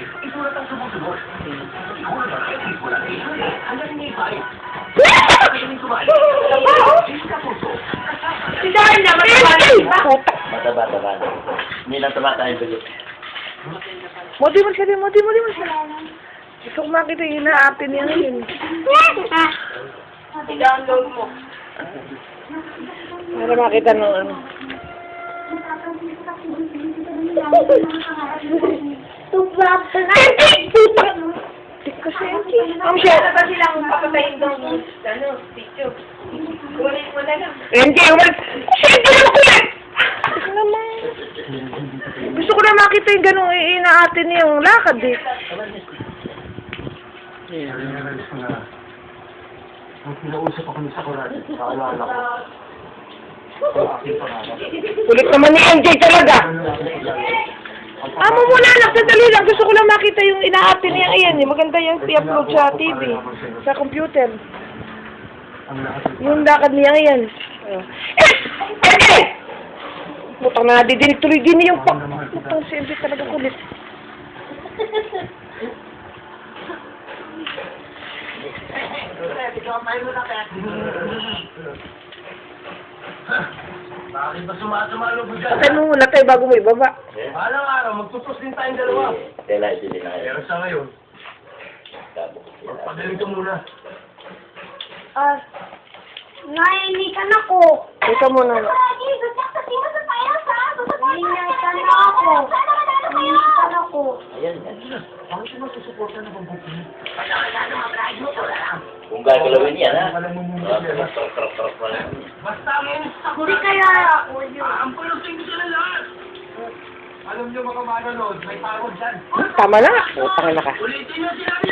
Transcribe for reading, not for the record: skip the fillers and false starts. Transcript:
isulat ang sumusunod. Siguro na kayo, wala na ito. Hanggang hindi pa rin. Si Darren na, Mataba. Hindi lang tumatayo yung bigot. Modi mo siya. Gusto ko makita yung ina-ate niya ngayon. I-download mo. Para makita ng ano. Kasi, ang siya. Ano ba silang papatayin daw mo? Ano, picture. Kunin mo na lang. MJ, umalis. Gusto naman. Gusto ko na makita yung gano'ng ina-ate niya yung lakad eh. Ang kinausap ako sa Quran, kaalala ko. Ulit naman ni MJ talaga. Amo muna anak, sandali lang. Gusto ko lang makita yung ina-ate niya. Ayan eh, maganda yung i-upload sa TV. Sa computer. Yung lakad niya ayan. MJ! Putang na, didinig tuloy din yung pak. Putang si MJ talaga kulit. Bakit ba sumasumalo ko dyan? Patay mo muna tayo bago mo ibaba. Balang araw, magtutros din tayong dalawa. Tela, hindi na kayo. Pero sa ngayon, magpagaling ka muna. Nainikan ako. Ikaw muna. Inikan ako. Inikan ako. Ayan yan. Bakit mo susuporta na bang bukin? Kung gagalawin yan, ha? Alam mo muna siya. Trok pa lang. Basta ang sa Hindi kaya ako yun. ang pulutin ko sila lahat. Alam niyo mga manonood, may tawag dyan. Tama na. Putang na ka. Ulitin niyo sila.